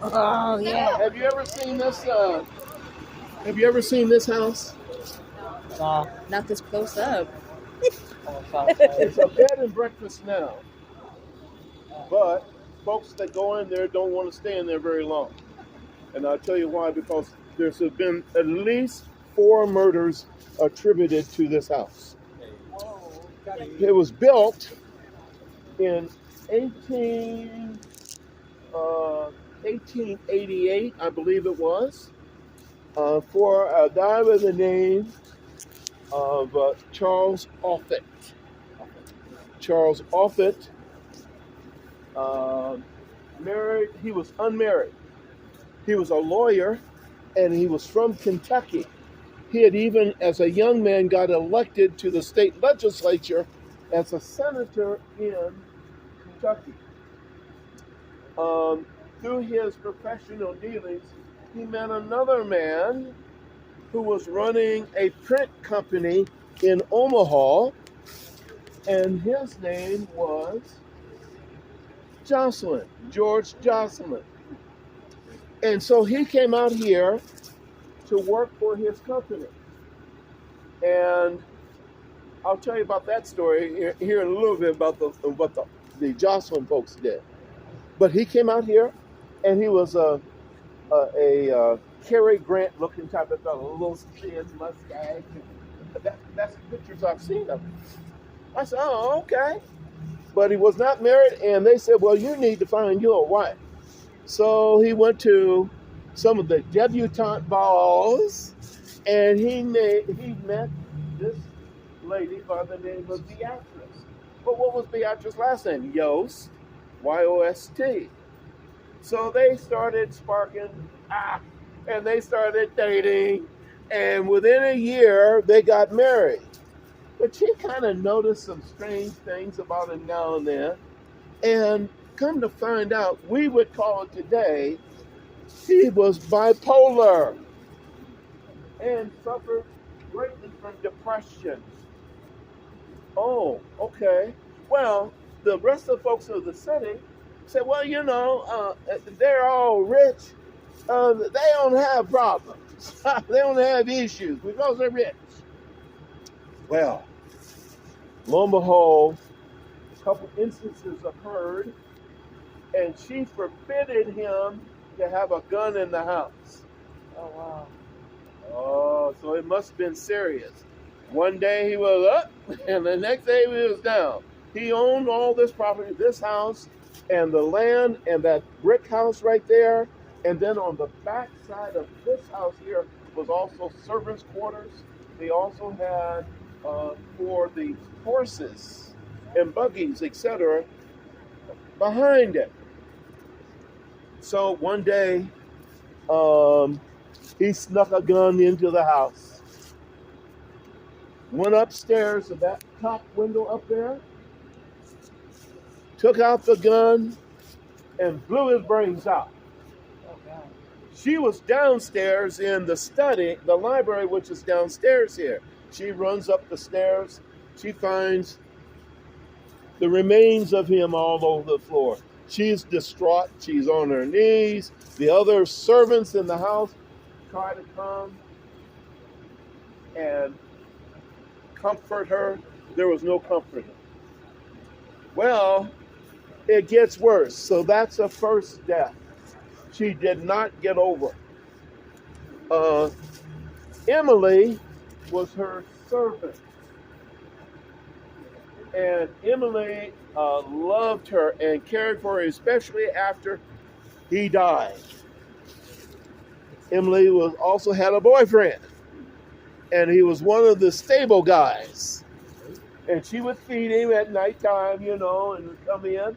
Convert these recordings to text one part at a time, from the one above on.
Oh yeah. Have you ever seen this? Have you ever seen this house? No, not this close up. It's a bed and breakfast now, but folks that go in there don't want to stay in there very long. And I'll tell you why, because there's been at least 4 murders attributed to this house. It was built in 18, 1888, I believe it was, for a guy by the name of Charles Offutt. Charles Offutt married, he was unmarried. He was a lawyer and he was from Kentucky. He had even, as a young man, got elected to the state legislature as a senator in Kentucky. Through his professional dealings, he met another man who was running a print company in Omaha, and his name was Jocelyn, George Jocelyn. And so he came out here to work for his company. And I'll tell you about that story here in a little bit about what the Jocelyn folks did. But he came out here, and he was a Cary Grant looking type of fellow, a little thin mustache. That's the pictures I've seen of him. I said, oh, okay. But he was not married, and they said, well, you need to find you a wife. So he went to some of the debutante balls, and he met this lady by the name of Beatrice. But what was Beatrice's last name? Yost, Y-O-S-T. So they started sparking, and they started dating, and within a year, they got married. But she kind of noticed some strange things about him now and then, and come to find out, we would call it today, he was bipolar and suffered greatly from depression. Oh, okay. Well, the rest of the folks of the city said, well, you know, they're all rich. They don't have problems. They don't have issues because they're rich. Well, lo and behold, a couple instances occurred, and she forbidden him to have a gun in the house. Oh wow. Oh, so it must have been serious. One day he was up, and the next day he was down. He owned all this property, this house, and the land, and that brick house right there. And then on the back side of this house here was also servants' quarters. They also had for the horses and buggies, etc., behind it. So one day, he snuck a gun into the house, went upstairs to that top window up there, took out the gun, and blew his brains out. Oh god. She was downstairs in the study, the library, which is downstairs here. She runs up the stairs. She finds the remains of him all over the floor. She's distraught. She's on her knees. The other servants in the house try to come and comfort her. There was no comforting. Well, it gets worse. So that's a first death. She did not get over. Emily was her servant. And Emily loved her and cared for her, especially after he died. Emily also had a boyfriend, and he was one of the stable guys. And she would feed him at nighttime, you know, and would come in.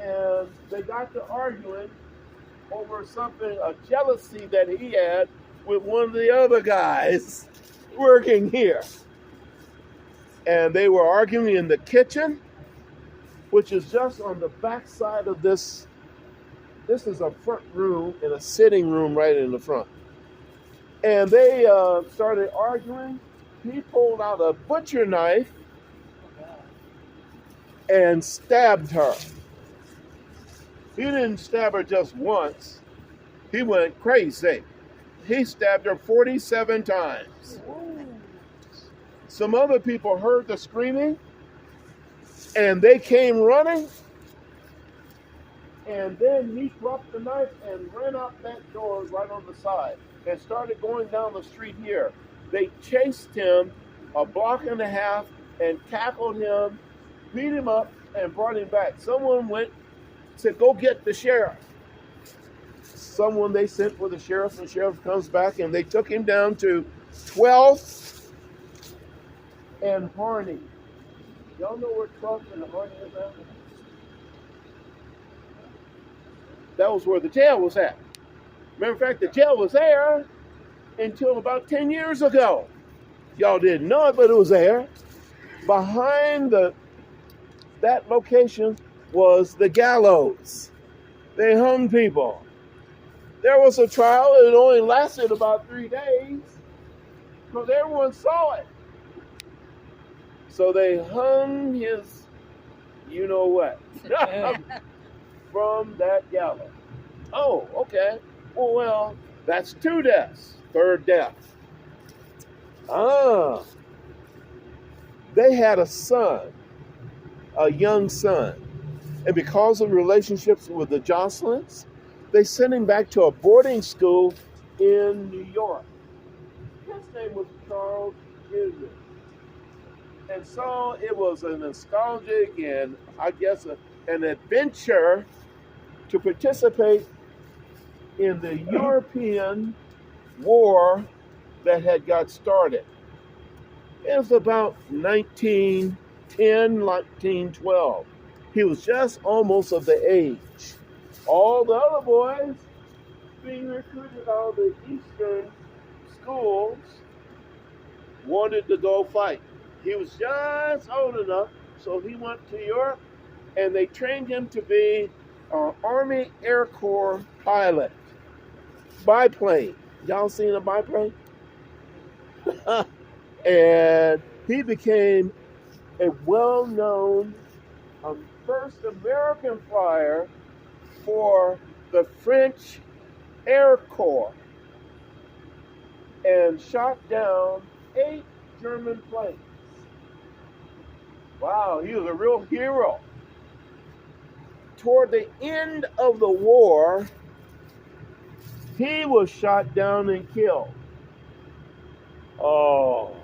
And they got to arguing over something, a jealousy that he had with one of the other guys working here. And they were arguing in the kitchen, which is just on the back side of this. This is a front room and a sitting room right in the front. And they started arguing. He pulled out a butcher knife and stabbed her. He didn't stab her just once. He went crazy. He stabbed her 47 times. Some other people heard the screaming and they came running. And then he dropped the knife and ran out that door right on the side and started going down the street here. They chased him a block and a half and tackled him, beat him up, and brought him back. Someone said, go get the sheriff. Someone they sent for the sheriff, and the sheriff comes back, and they took him down to 12th and Harney. Y'all know where 12th and Harney is at? That was where the jail was at. Matter of fact, the jail was there until about 10 years ago. Y'all didn't know it, but it was there. Behind that location was the gallows. They hung people. There was a trial. It only lasted about 3 days because everyone saw it. So they hung his, you know what, from that gallows. Oh, okay. Well, that's 2 deaths. 3rd death. They had a son, a young son. And because of relationships with the Jocelyn's, they sent him back to a boarding school in New York. His name was Charles Jr. And so it was a nostalgic and I guess an adventure to participate in the European war that had got started. It was about 1910, 1912. He was just almost of the age. All the other boys being recruited out of the eastern schools wanted to go fight. He was just old enough, so he went to Europe, and they trained him to be an Army Air Corps pilot. Biplane. Y'all seen a biplane? And he became a well-known first American flyer for the French Air Corps and shot down 8 German planes. Wow, he was a real hero. Toward the end of the war, he was shot down and killed. Oh,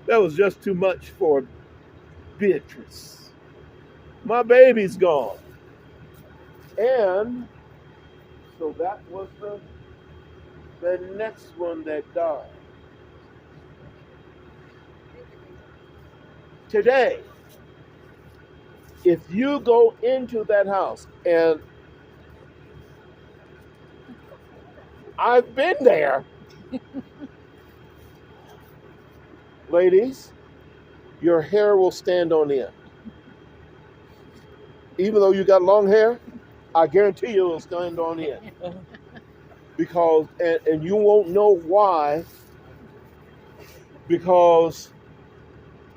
that was just too much for Beatrice. My baby's gone. And so that was the next one that died. Today, if you go into that house, and I've been there, ladies, your hair will stand on end. Even though you got long hair, I guarantee you it'll stand on end. Because, and you won't know why, because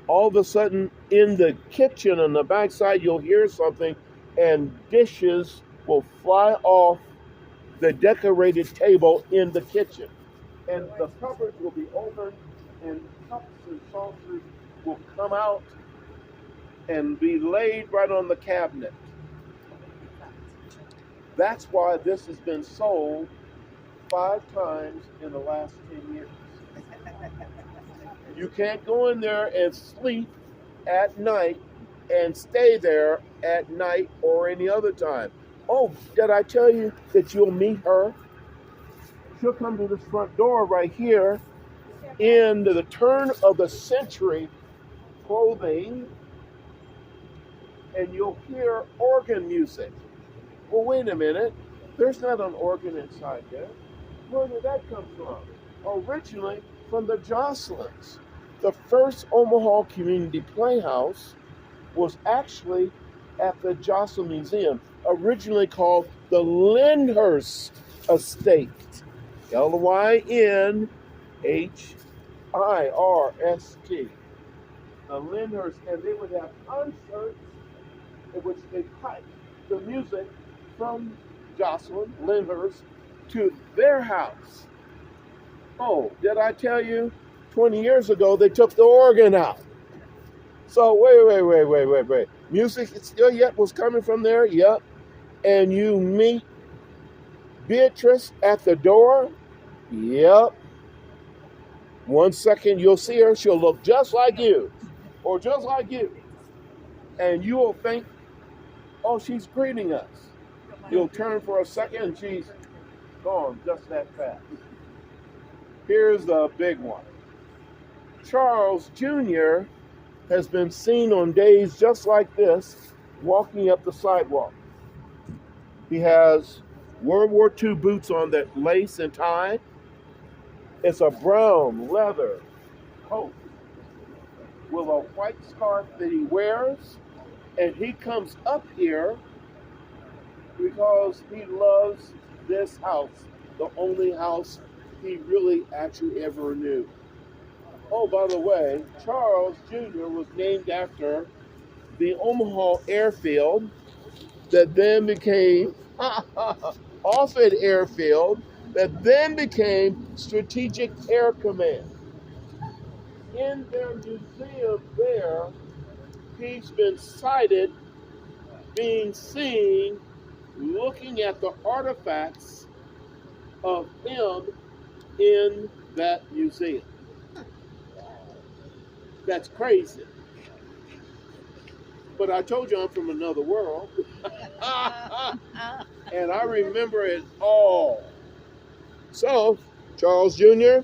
all of a sudden in the kitchen on the backside, you'll hear something and dishes will fly off the decorated table in the kitchen. And the cupboards will be open and cups and saucers will come out and be laid right on the cabinet. That's why this has been sold 5 times in the last 10 years. You can't go in there and sleep at night and stay there at night or any other time. Oh, did I tell you that you'll meet her? She'll come to this front door right here in the turn of the century clothing, and you'll hear organ music. Well, wait a minute. There's not an organ inside there. Where did that come from? Originally from the Jocelyn's. The first Omaha Community Playhouse was actually at the Jocelyn Museum, originally called the Lyndhurst Estate. Lynhirst. The Lyndhurst, and they would have concerts in which they piped the music from Jocelyn, Lyndhurst, to their house. Oh, did I tell you? 20 years ago, they took the organ out. So wait. Music still yet was coming from there? Yep. And you meet Beatrice at the door? Yep. 1 second you'll see her, she'll look just like you, or just like you. And you will think, oh, she's greeting us. You'll turn for a second and she's gone just that fast. Here's the big one. Charles Jr. has been seen on days just like this, walking up the sidewalk. He has World War II boots on that lace and tie. It's a brown leather coat with a white scarf that he wears. And he comes up here because he loves this house, the only house he really actually ever knew. Oh, by the way, Charles Jr. was named after the Omaha airfield that then became Offutt Airfield, that then became Strategic Air Command. In their museum there, he's been sighted being seen looking at the artifacts of him in that museum. That's crazy. But I told you I'm from another world. And I remember it all. So, Charles Jr.,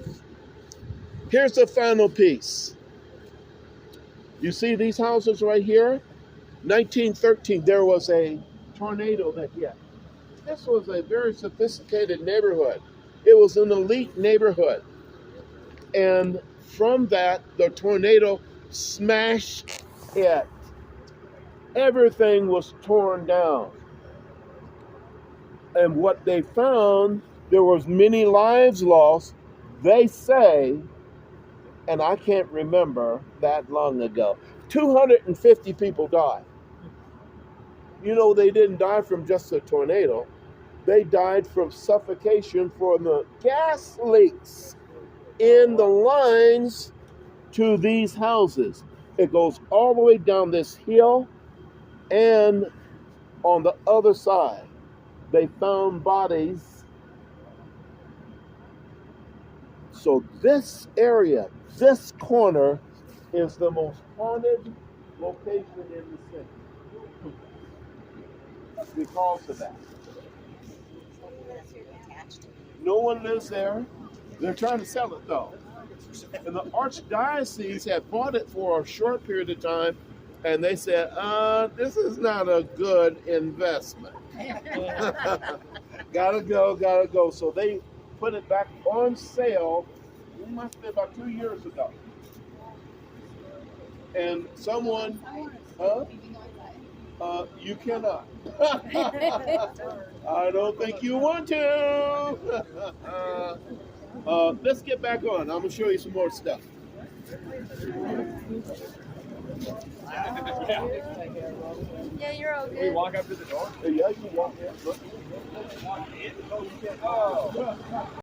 here's the final piece. You see these houses right here? 1913, there was a tornado that hit. This was a very sophisticated neighborhood. It was an elite neighborhood. And from that, the tornado smashed it. Everything was torn down. And what they found, there was many lives lost. They say, and I can't remember that long ago, 250 people died. You know, they didn't die from just a tornado. They died from suffocation from the gas leaks in the lines to these houses. It goes all the way down this hill, and on the other side, they found bodies. So this area, this corner, is the most haunted location in the city because of that. No one lives there. They're trying to sell it though. And the archdiocese had bought it for a short period of time, and they said, this is not a good investment. Gotta go. So they put it back on sale, it must have been about 2 years ago. And someone, you cannot. I don't think you want to. Let's get back on. I'm going to show you some more stuff. Yeah, you're all Can we good. walk up to the door? Yeah, you can walk in. Look. Oh.